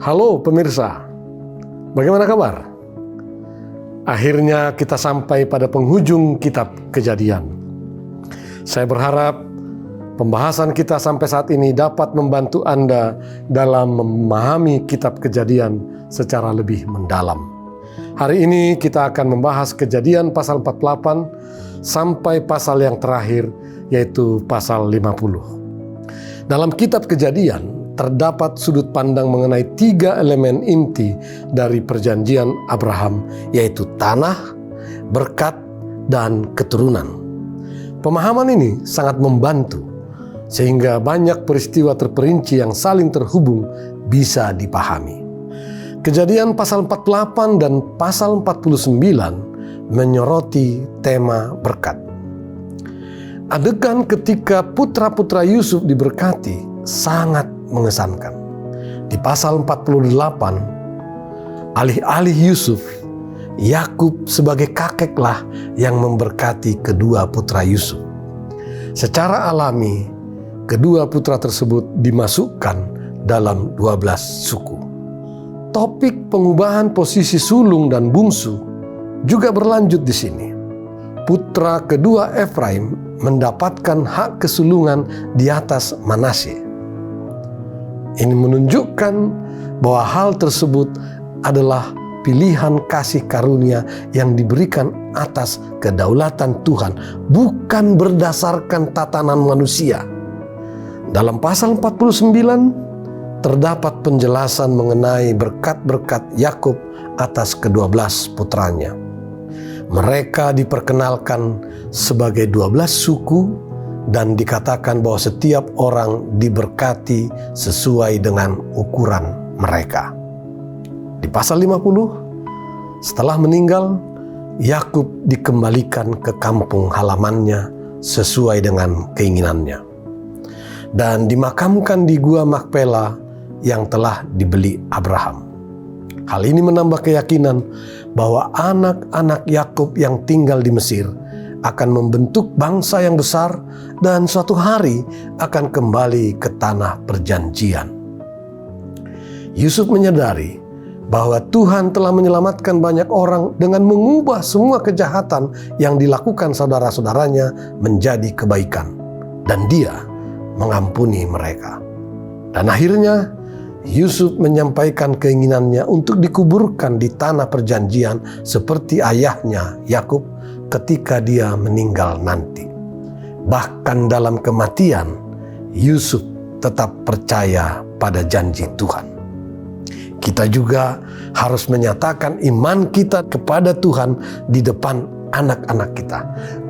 Halo pemirsa, bagaimana kabar? Akhirnya kita sampai pada penghujung kitab Kejadian. Saya berharap pembahasan kita sampai saat ini dapat membantu Anda dalam memahami kitab Kejadian secara lebih mendalam. Hari ini kita akan membahas Kejadian pasal 48 sampai pasal yang terakhir, yaitu pasal 50. Dalam kitab Kejadian terdapat sudut pandang mengenai 3 elemen inti dari perjanjian Abraham, yaitu tanah, berkat, dan keturunan. Pemahaman ini sangat membantu sehingga banyak peristiwa terperinci yang saling terhubung bisa dipahami. Kejadian pasal 48 dan pasal 49 menyoroti tema berkat. Adegan ketika putra-putra Yusuf diberkati sangat mengesankan. Di pasal 48, alih-alih Yusuf, Yakub sebagai kakeklah yang memberkati kedua putra Yusuf. Secara alami, kedua putra tersebut dimasukkan dalam 12 suku. Topik pengubahan posisi sulung dan bungsu juga berlanjut di sini. Putra kedua Efraim mendapatkan hak kesulungan di atas Manasye. Ini menunjukkan bahwa hal tersebut adalah pilihan kasih karunia yang diberikan atas kedaulatan Tuhan, bukan berdasarkan tatanan manusia. Dalam pasal 49 terdapat penjelasan mengenai berkat-berkat Yakub atas ke-12 putranya. Mereka diperkenalkan sebagai 12 suku dan dikatakan bahwa setiap orang diberkati sesuai dengan ukuran mereka. Di pasal 50, setelah meninggal, Yakub dikembalikan ke kampung halamannya sesuai dengan keinginannya dan dimakamkan di Gua Makpela yang telah dibeli Abraham. Hal ini menambah keyakinan bahwa anak-anak Yakub yang tinggal di Mesir akan membentuk bangsa yang besar dan suatu hari akan kembali ke tanah perjanjian. Yusuf menyadari bahwa Tuhan telah menyelamatkan banyak orang dengan mengubah semua kejahatan yang dilakukan saudara-saudaranya menjadi kebaikan, dan dia mengampuni mereka. Dan akhirnya Yusuf menyampaikan keinginannya untuk dikuburkan di tanah perjanjian seperti ayahnya Yakub ketika dia meninggal nanti. Bahkan dalam kematian, Yusuf tetap percaya pada janji Tuhan. Kita juga harus menyatakan iman kita kepada Tuhan di depan anak-anak kita,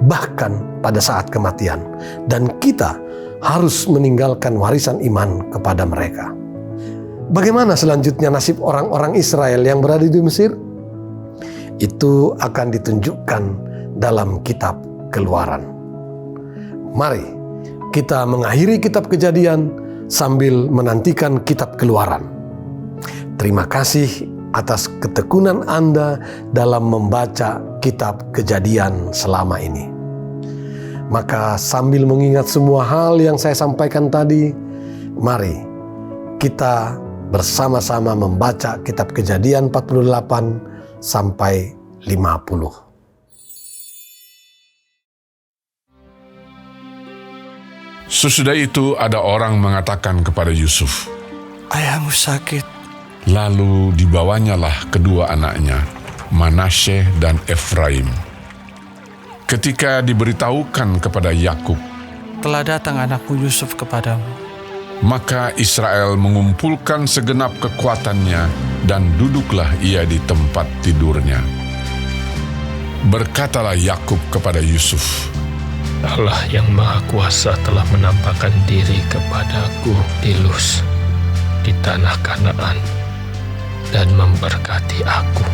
bahkan pada saat kematian. Dan kita harus meninggalkan warisan iman kepada mereka. Bagaimana selanjutnya nasib orang-orang Israel yang berada di Mesir? Itu akan ditunjukkan dalam kitab Keluaran. Mari kita mengakhiri kitab Kejadian sambil menantikan kitab Keluaran. Terima kasih atas ketekunan Anda dalam membaca kitab Kejadian selama ini. Maka sambil mengingat semua hal yang saya sampaikan tadi, mari kita bersama-sama membaca kitab Kejadian 48 sampai 50. Sesudah itu ada orang mengatakan kepada Yusuf, "Ayahmu sakit." Lalu dibawanyalah kedua anaknya, Manasye dan Efraim. Ketika diberitahukan kepada Yakub, "Telah datang anakmu Yusuf kepadamu." maka Israel mengumpulkan segenap kekuatannya dan duduklah ia di tempat tidurnya. Berkatalah Yakub kepada Yusuf, Allah yang Maha Kuasa telah menampakkan diri kepadaku di Luz, di tanah Kanaan, dan memberkati aku,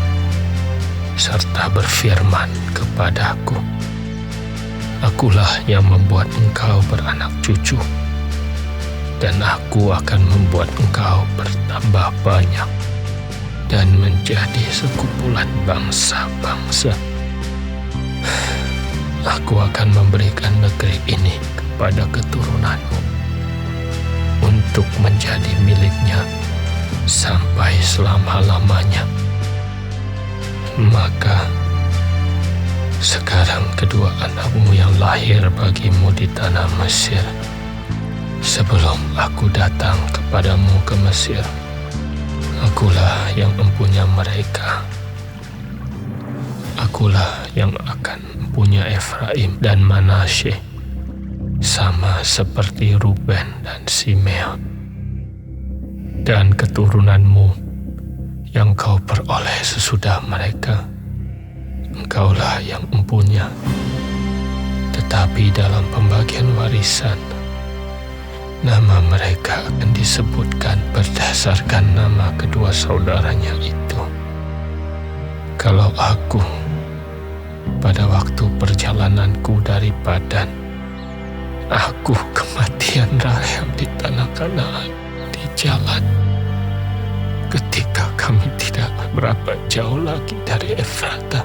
serta berfirman kepadaku, Akulah yang membuat engkau beranak cucu, dan aku akan membuat engkau bertambah banyak dan menjadi sekumpulan bangsa-bangsa. Aku akan memberikan negeri ini kepada keturunanmu untuk menjadi miliknya sampai selama-lamanya. Maka sekarang kedua anakmu yang lahir bagimu di tanah Mesir, sebelum aku datang kepadamu ke Mesir, akulah yang mempunyai mereka. Akulah yang akan mempunyai Efraim dan Manasye, sama seperti Ruben dan Simeon. Dan keturunanmu yang kau peroleh sesudah mereka, engkaulah yang mempunyai. Tetapi dalam pembagian warisan, nama mereka akan disebutkan berdasarkan nama kedua saudaranya itu. Kalau aku pada waktu perjalananku dari Padan, aku kematian Rahel di tanah Kanaan di jalan, ketika kami tidak berapa jauh lagi dari Efrata,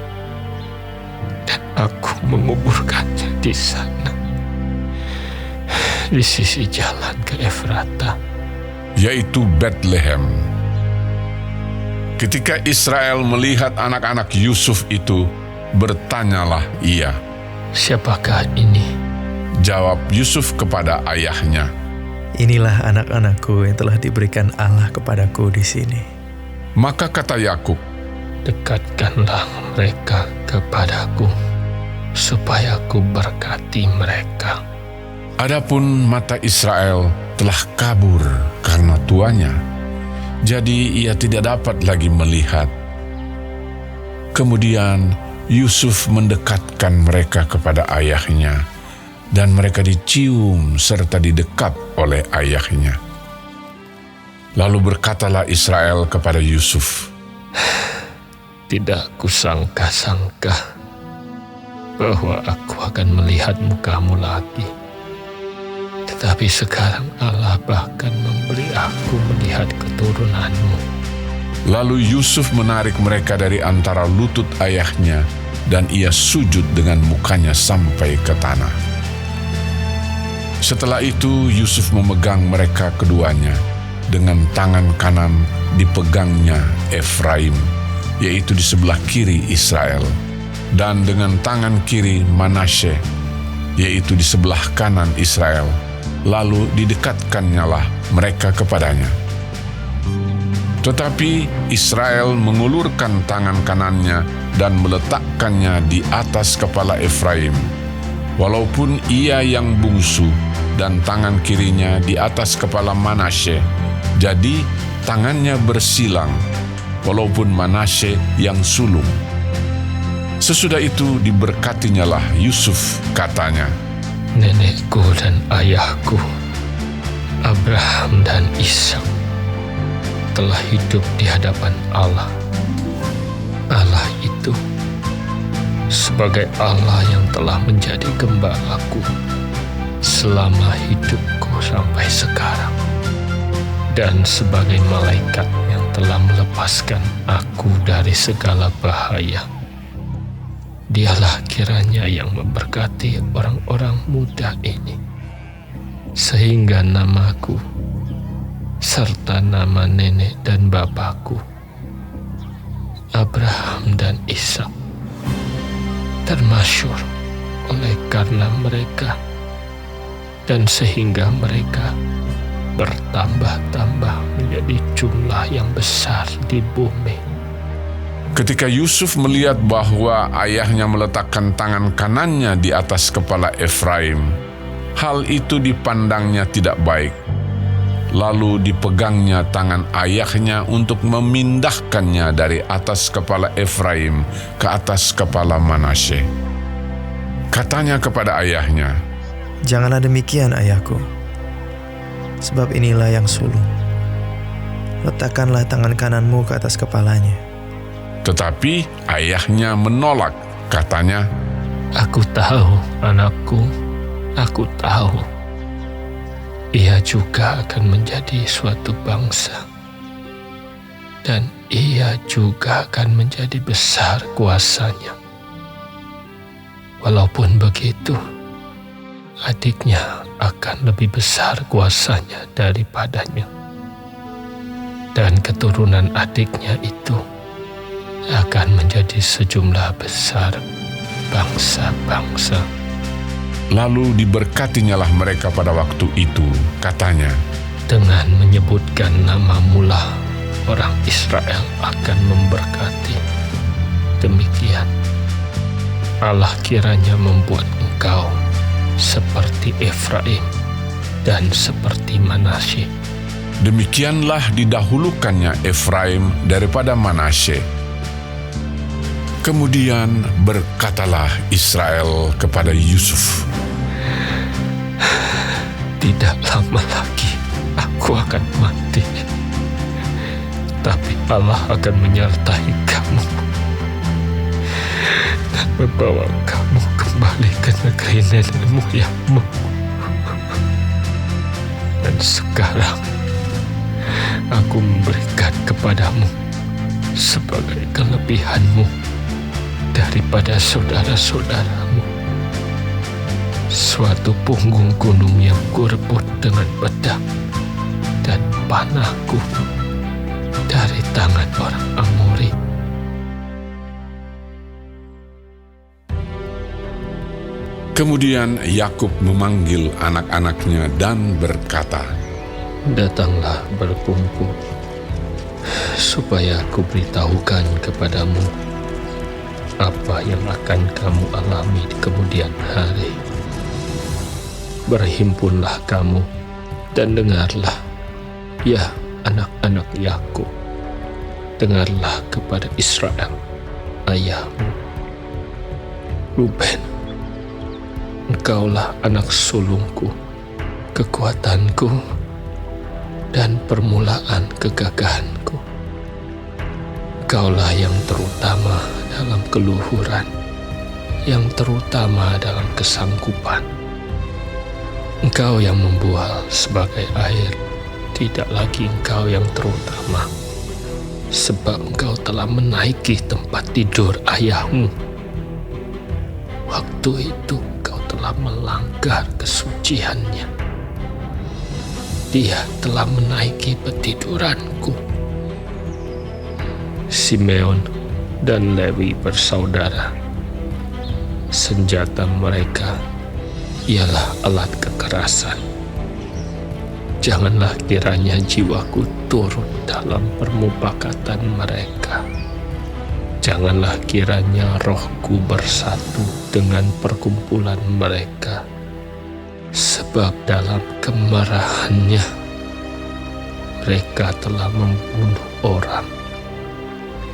dan aku menguburkannya di sana, di sisi jalan ke Efrata, yaitu Betlehem. Ketika Israel melihat anak-anak Yusuf itu, bertanyalah ia, "Siapakah ini?" Jawab Yusuf kepada ayahnya, "Inilah anak-anakku yang telah diberikan Allah kepadaku di sini." Maka kata Yakub, "Dekatkanlah mereka kepadaku, supaya aku berkati mereka." adapun mata Israel telah kabur karena tuanya, jadi ia tidak dapat lagi melihat. Kemudian Yusuf mendekatkan mereka kepada ayahnya, dan mereka dicium serta didekap oleh ayahnya. Lalu berkatalah Israel kepada Yusuf, "Tidak kusangka-sangka bahwa aku akan melihat mukamu lagi. Tetapi sekarang Allah bahkan memberi aku melihat keturunanmu." Lalu Yusuf menarik mereka dari antara lutut ayahnya, dan ia sujud dengan mukanya sampai ke tanah. Setelah itu Yusuf memegang mereka keduanya, dengan tangan kanan dipegangnya Efraim, yaitu di sebelah kiri Israel, dan dengan tangan kiri Manasye, yaitu di sebelah kanan Israel. Lalu didekatkannyalah mereka kepadanya. Tetapi Israel mengulurkan tangan kanannya dan meletakkannya di atas kepala Efraim, walaupun ia yang bungsu, dan tangan kirinya di atas kepala Manasye. Jadi tangannya bersilang, walaupun Manasye yang sulung. Sesudah itu diberkatinyalah Yusuf, katanya, "Nenekku dan ayahku, Abraham dan Ishak, telah hidup di hadapan Allah. Allah itu sebagai Allah yang telah menjadi gembalaku selama hidupku sampai sekarang, dan sebagai malaikat yang telah melepaskan aku dari segala bahaya. Dialah kiranya yang memberkati orang-orang muda ini, sehingga namaku serta nama nenek dan bapakku, Abraham dan Ishak, termasyhur oleh karena mereka, dan sehingga mereka bertambah-tambah menjadi jumlah yang besar di bumi." Ketika Yusuf melihat bahwa ayahnya meletakkan tangan kanannya di atas kepala Efraim, hal itu dipandangnya tidak baik. Lalu dipegangnya tangan ayahnya untuk memindahkannya dari atas kepala Efraim ke atas kepala Manasye. Katanya kepada ayahnya, "Janganlah demikian, ayahku, sebab inilah yang sulung. Letakkanlah tangan kananmu ke atas kepalanya." Tetapi ayahnya menolak, katanya, "Aku tahu, anakku, aku tahu. Ia juga akan menjadi suatu bangsa, dan ia juga akan menjadi besar kuasanya. Walaupun begitu, adiknya akan lebih besar kuasanya daripadanya. dan keturunan adiknya itu akan menjadi sejumlah besar bangsa-bangsa. Lalu diberkatinyalah mereka pada waktu itu, katanya, Dengan menyebutkan namamu lah orang Israel akan memberkati. Demikian Allah kiranya membuat engkau seperti Efraim dan seperti Manasye. demikianlah didahulukannya Efraim daripada Manasye. Kemudian berkatalah Israel kepada Yusuf, Tidak lama lagi aku akan mati, tapi Allah akan menyertai kamu dan membawa kamu kembali ke negeri nenek moyangmu. Dan sekarang aku memberikan kepadamu sebagai kelebihanmu daripada saudara-saudaramu suatu punggung gunung yang kurebut dengan pedang dan panahku dari tangan orang Amori. Kemudian Yakub memanggil anak-anaknya dan berkata, Datanglah berkumpul, supaya aku beritahukan kepadamu apa yang akan kamu alami di kemudian hari. Berhimpunlah kamu dan dengarlah, ya anak-anak Yakub, dengarlah kepada Israel, ayahmu. Ruben, engkaulah anak sulungku, kekuatanku, dan permulaan kegagahanku. Engkaulah yang terutama dalam keluhuran, yang terutama dalam kesanggupan. Engkau yang membual sebagai air, tidak lagi engkau yang terutama, sebab engkau telah menaiki tempat tidur ayahmu. Waktu itu engkau telah melanggar kesuciannya. Dia telah menaiki petiduranku. Simeon dan Lewi bersaudara. Senjata mereka ialah alat kekerasan. Janganlah kiranya jiwaku turut dalam permufakatan mereka. Janganlah kiranya rohku bersatu dengan perkumpulan mereka. Sebab dalam kemarahannya mereka telah membunuh orang,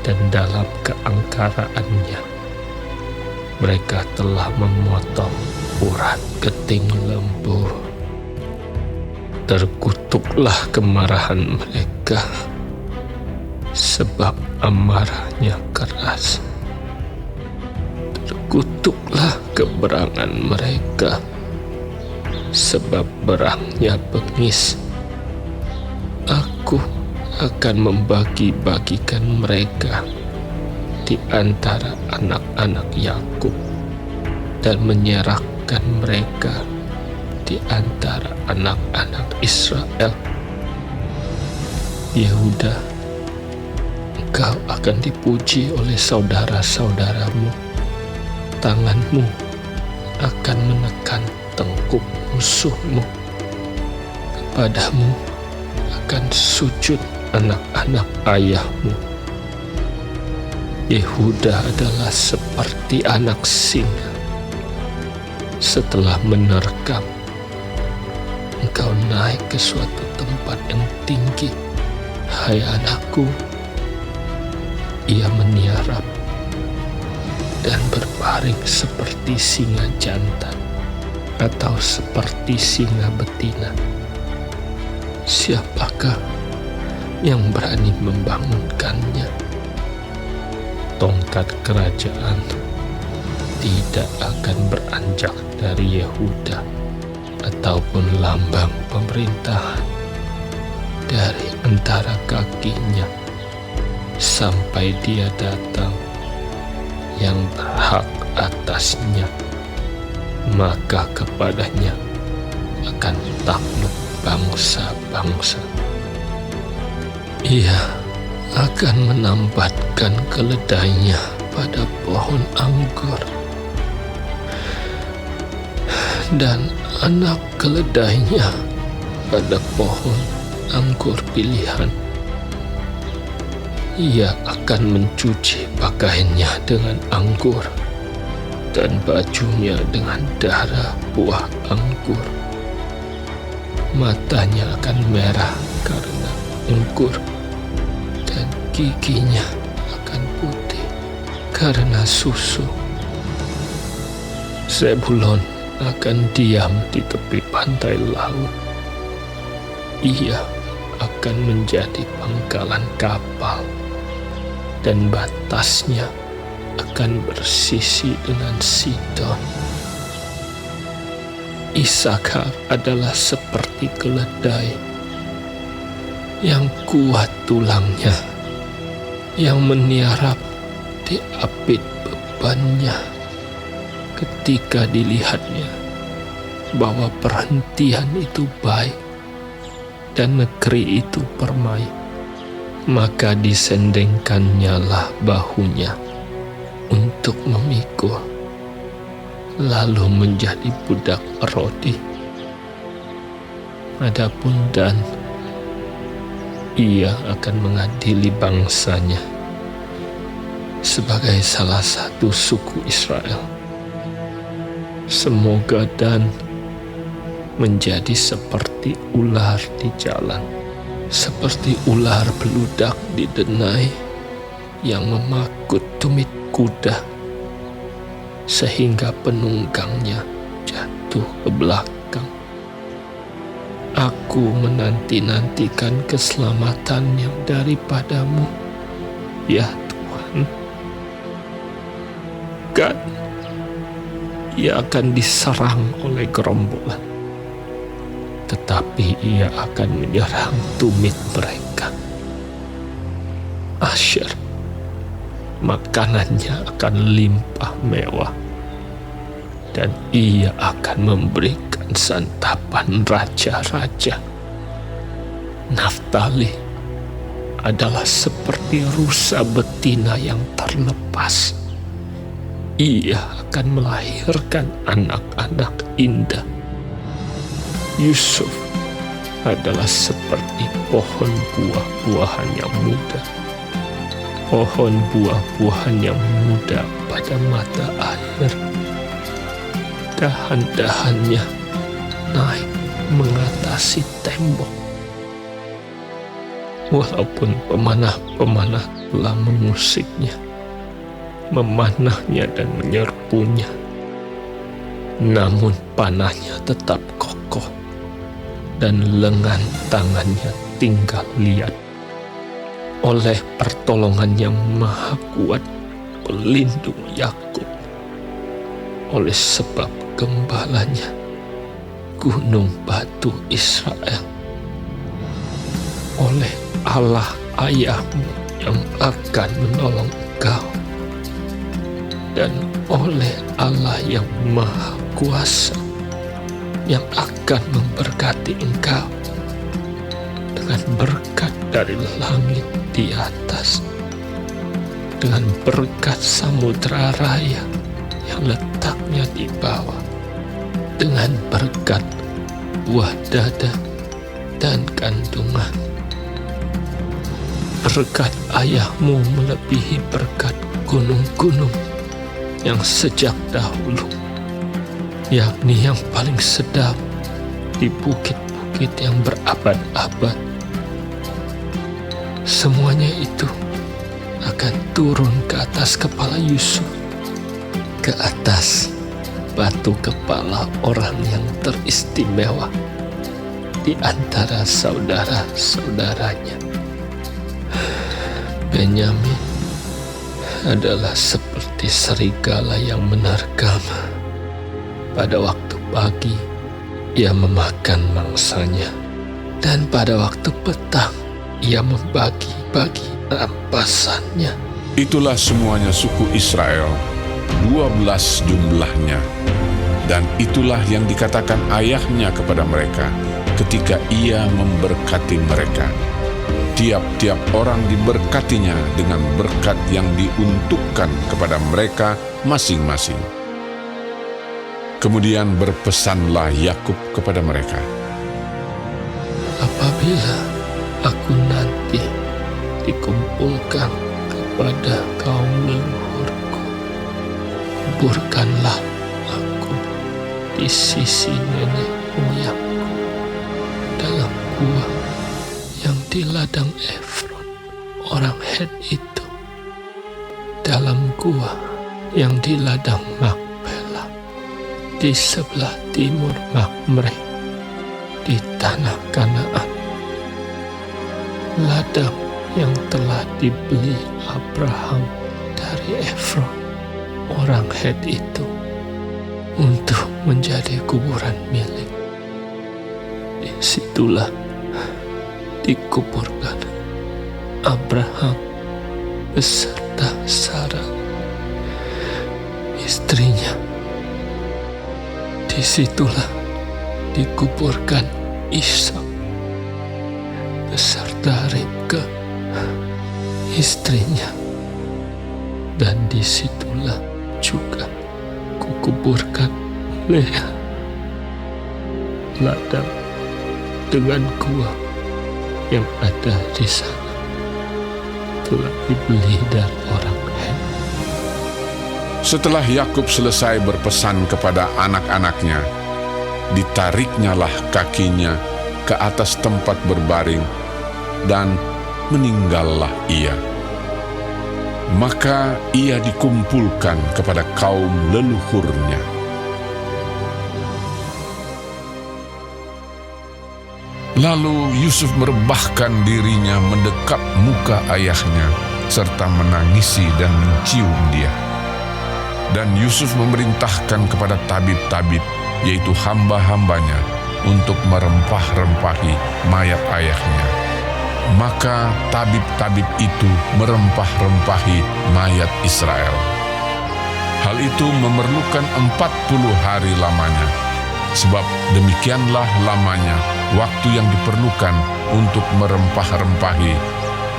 dan dalam keangkaraannya mereka telah memotong urat keting lembu. Terkutuklah kemarahan mereka, sebab amarahnya keras. Terkutuklah keberangan mereka, sebab berangnya bengis. Aku akan membagi-bagikan mereka di antara anak-anak Yakub dan menyerahkan mereka di antara anak-anak Israel. Yehuda, engkau akan dipuji oleh saudara-saudaramu. Tanganmu akan menekan tengkuk musuhmu. Kepadamu akan sujud anak-anak ayahmu. Yehuda adalah seperti anak singa. Setelah menerkam, engkau naik ke suatu tempat yang tinggi. Hai anakku, ia meniarap dan berbaring seperti singa jantan atau seperti singa betina. Siapakah yang berani membangunkannya? Tongkat kerajaan tidak akan beranjak dari Yehuda, ataupun lambang pemerintahan dari antara kakinya, sampai dia datang yang berhak atasnya. Maka kepadanya akan takluk bangsa-bangsa. Ia akan menambatkan keledainya pada pohon anggur, dan anak keledainya pada pohon anggur pilihan. Ia akan mencuci pakaiannya dengan anggur dan bajunya dengan darah buah anggur. Matanya akan merah karena anggur, dan giginya akan putih karena susu. Zebulon akan diam di tepi pantai laut. Ia akan menjadi pangkalan kapal, dan batasnya akan bersisi dengan Sidon. Isakar adalah seperti keledai yang kuat tulangnya, yang meniarap di apit bebannya ketika dilihatnya bahwa perhentian itu baik dan negeri itu permai, maka disendengkannya lah bahunya untuk memikul, lalu menjadi budak rodi. Adapun Dan, ia akan mengadili bangsanya sebagai salah satu suku Israel. Semoga Dan menjadi seperti ular di jalan, seperti ular beludak di denai yang memakut tumit kuda, sehingga penunggangnya jatuh ke belakang. Aku menanti-nantikan keselamatan yang daripadamu, ya Tuhan. Gad, ia akan diserang oleh gerombolan, tetapi ia akan menyerang tumit mereka. Asher, makanannya akan limpah mewah, dan ia akan memberikan santapan raja-raja. Naftali adalah seperti rusa betina yang terlepas. Ia akan melahirkan anak-anak indah. Yusuf adalah seperti pohon buah-buahan yang muda, pohon buah-buahan yang muda pada mata air. Dahan-dahannya naik mengatasi tembok. Walaupun pemanah-pemanah telah mengusiknya, memanahnya dan menyerbunya, namun panahnya tetap kokoh, dan lengan tangannya tinggal liat. Oleh pertolongan yang maha kuat pelindung Yakub, oleh sebab gembalanya gunung batu Israel, oleh Allah ayahmu yang akan menolong engkau, dan oleh Allah yang maha kuasa yang akan memberkati engkau dengan berkat dari langit di atas, dengan berkat samudra raya yang letaknya di bawah, dengan berkat buah dada dan kandungan. Berkat ayahmu melebihi berkat gunung-gunung yang sejak dahulu, yakni yang paling sedap di bukit-bukit yang berabad-abad. Semuanya itu akan turun ke atas kepala Yusuf, ke atas batu kepala orang yang teristimewa di antara saudara-saudaranya. Benyamin adalah seperti serigala yang menerkam. Pada waktu pagi, ia memakan mangsanya, dan pada waktu petang, ia membagi-bagi rampasannya. Itulah semuanya suku Israel, 12 jumlahnya. Dan itulah yang dikatakan ayahnya kepada mereka ketika ia memberkati mereka. tiap-tiap orang diberkatinya dengan berkat yang diuntukkan kepada mereka masing-masing. Kemudian berpesanlah Yakub kepada mereka, apabila aku nanti dikumpulkan kepada kaum leluhurku, kuburkanlah aku di sisi nenek moyangku dalam gua yang di ladang Efron orang Het itu, dalam gua yang di ladang Makpela di sebelah timur Makmre di tanah Kanaan, ladang yang telah dibeli Abraham dari Efron orang Het itu untuk menjadi kuburan milik. Disitulah dikuburkan Abraham beserta Sarah istrinya. Disitulah dikuburkan Ishak beserta Ribka istrinya, dan disitulah juga kukuburkan Lea. Ladang dengan gua yang ada di sana telah dibeli dari orang Het. Setelah Yakub selesai berpesan kepada anak-anaknya, ditariknyalah kakinya ke atas tempat berbaring, dan meninggallah ia. Maka ia dikumpulkan kepada kaum leluhurnya. Lalu Yusuf merebahkan dirinya mendekap muka ayahnya, serta menangisi dan mencium dia. Dan Yusuf memerintahkan kepada tabib-tabib, yaitu hamba-hambanya, untuk merempah-rempahi mayat ayahnya. Maka tabib-tabib itu merempah-rempahi mayat Israel. Hal itu memerlukan 40 hari lamanya, sebab demikianlah lamanya waktu yang diperlukan untuk merempah-rempahi,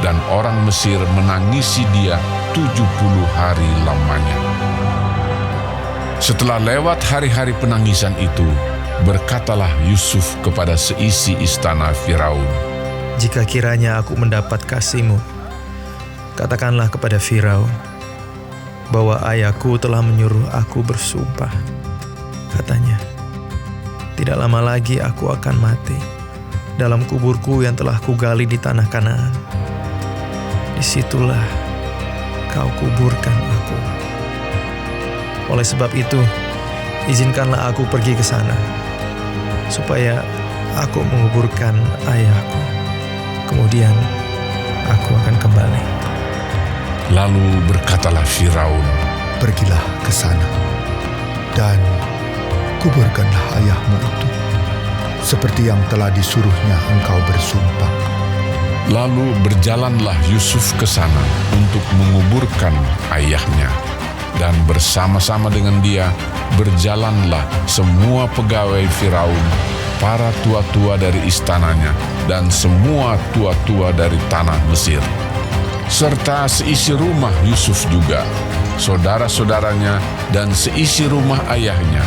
dan orang Mesir menangisi dia 70 hari lamanya. Setelah lewat hari-hari penangisan itu, berkatalah Yusuf kepada seisi istana Firaun, Jika kiranya aku mendapat kasih-Mu, katakanlah kepada Firaun bahwa ayahku telah menyuruh aku bersumpah. Katanya, tidak lama lagi aku akan mati dalam kuburku yang telah kugali di tanah Kanaan. Disitulah kau kuburkan aku. Oleh sebab itu, izinkanlah aku pergi ke sana, supaya aku menguburkan ayahku. Kemudian aku akan kembali. Lalu berkatalah Firaun, Pergilah ke sana, dan kuburkanlah ayahmu itu, seperti yang telah disuruhnya engkau bersumpah. Lalu berjalanlah Yusuf ke sana untuk menguburkan ayahnya, dan bersama-sama dengan dia berjalanlah semua pegawai Firaun, para tua-tua dari istananya, dan semua tua-tua dari tanah Mesir, serta seisi rumah Yusuf juga, saudara-saudaranya, dan seisi rumah ayahnya.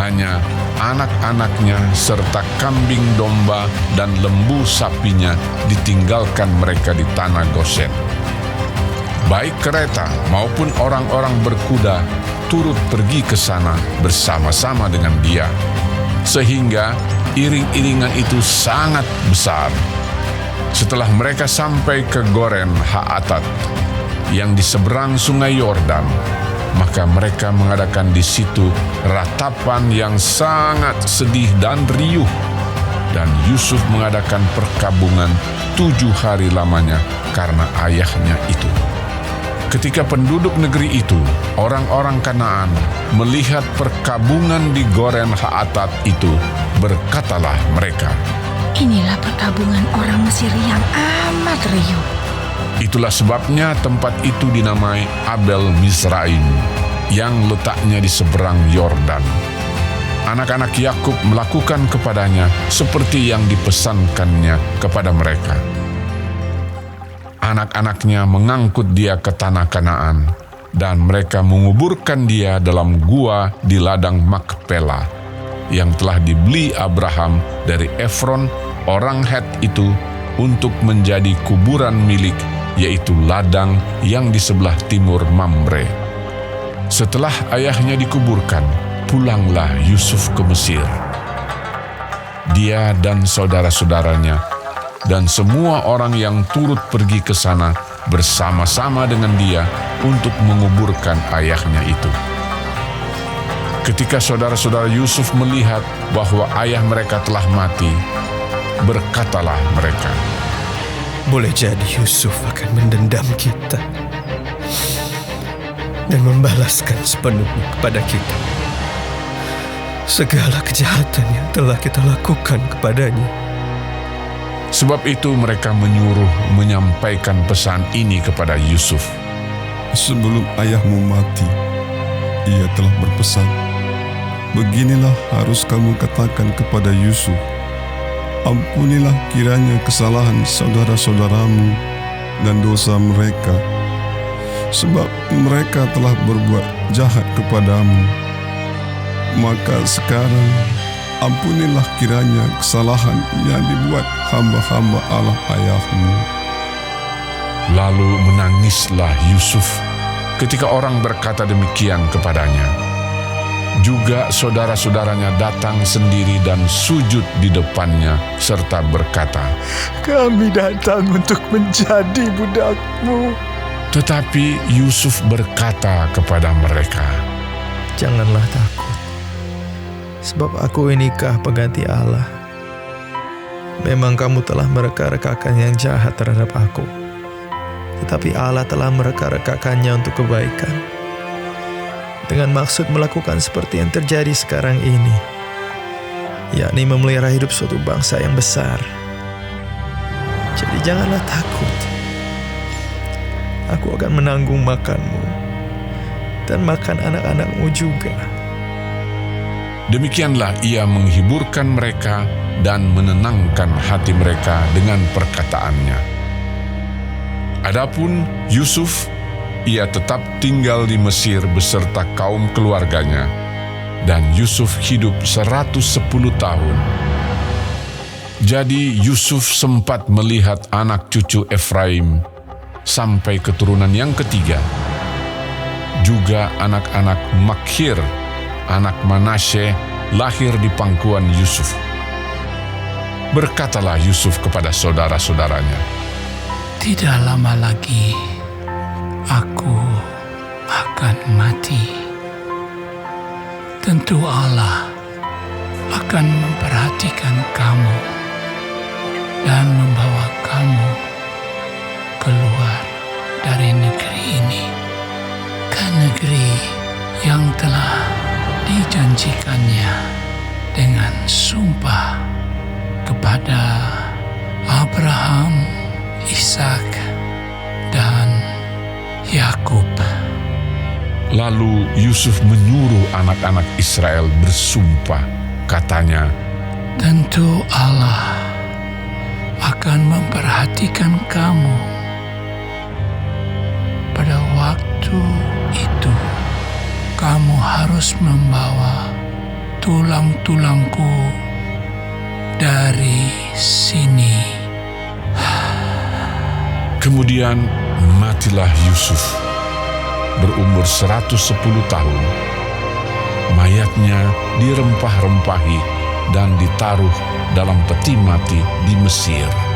Hanya anak-anaknya serta kambing domba dan lembu sapinya ditinggalkan mereka di tanah Gosen. Baik kereta maupun orang-orang berkuda turut pergi ke sana bersama-sama dengan dia, sehingga iring-iringan itu sangat besar. Setelah mereka sampai ke Goren Haatat yang di seberang sungai Yordan, maka mereka mengadakan di situ ratapan yang sangat sedih dan riuh, dan Yusuf mengadakan perkabungan 7 hari lamanya karena ayahnya itu. Ketika penduduk negeri itu, orang-orang Kanaan, melihat perkabungan di Goren Haatat itu, berkatalah mereka, Inilah perkabungan orang Mesir yang amat riuh. Itulah sebabnya tempat itu dinamai Abel Mizraim, yang letaknya di seberang Yordan. Anak-anak Yakub melakukan kepadanya seperti yang dipesankannya kepada mereka. anak-anaknya mengangkut dia ke tanah Kanaan, dan mereka menguburkan dia dalam gua di ladang Makpela, yang telah dibeli Abraham dari Efron, orang Het itu, untuk menjadi kuburan milik, yaitu ladang yang di sebelah timur Mamre. Setelah ayahnya dikuburkan, pulanglah Yusuf ke Mesir. Dia dan saudara-saudaranya dan semua orang yang turut pergi ke sana bersama-sama dengan dia untuk menguburkan ayahnya itu. Ketika saudara-saudara Yusuf melihat bahwa ayah mereka telah mati, berkatalah mereka, Boleh jadi Yusuf akan mendendam kita dan membalaskan sepenuhnya kepada kita segala kejahatan yang telah kita lakukan kepadanya. Sebab itu mereka menyuruh menyampaikan pesan ini kepada Yusuf. Sebelum ayahmu mati, ia telah berpesan, beginilah harus kamu katakan kepada Yusuf, ampunilah kiranya kesalahan saudara-saudaramu dan dosa mereka, sebab mereka telah berbuat jahat kepadamu. Maka sekarang ampunilah kiranya kesalahan yang dibuat hamba-hamba Allah ayahmu. Lalu menangislah Yusuf ketika orang berkata demikian kepadanya. Juga saudara-saudaranya datang sendiri dan sujud di depannya serta berkata, Kami datang untuk menjadi budakmu. Tetapi Yusuf berkata kepada mereka, Janganlah takut, sebab aku ini kah pengganti Allah. Memang kamu telah mereka-rekakan yang jahat terhadap aku, tetapi Allah telah mereka-rekakannya untuk kebaikan, dengan maksud melakukan seperti yang terjadi sekarang ini, yakni memelihara hidup suatu bangsa yang besar. Jadi janganlah takut. Aku akan menanggung makanmu dan makan anak-anakmu juga. Demikianlah ia menghiburkan mereka dan menenangkan hati mereka dengan perkataannya. Adapun Yusuf, ia tetap tinggal di Mesir beserta kaum keluarganya, dan Yusuf hidup 110 tahun. Jadi Yusuf sempat melihat anak cucu Efraim sampai keturunan yang ketiga, juga anak-anak Makhir, anak Manasye, lahir di pangkuan Yusuf. Berkatalah Yusuf kepada saudara-saudaranya, Tidak lama lagi aku akan mati. Tentu Allah akan memperhatikan kamu dan membawa kamu keluar dari negeri ini ke negeri yang telah dijanjikannya dengan sumpah kepada Abraham, Ishak, dan Yakub. Lalu Yusuf menyuruh anak-anak Israel bersumpah, katanya, Tentu Allah akan memperhatikan kamu. Pada waktu itu, kamu harus membawa tulang-tulangku dari sini. Kemudian matilah Yusuf, berumur 110 tahun. Mayatnya dirempah-rempahi dan ditaruh dalam peti mati di Mesir.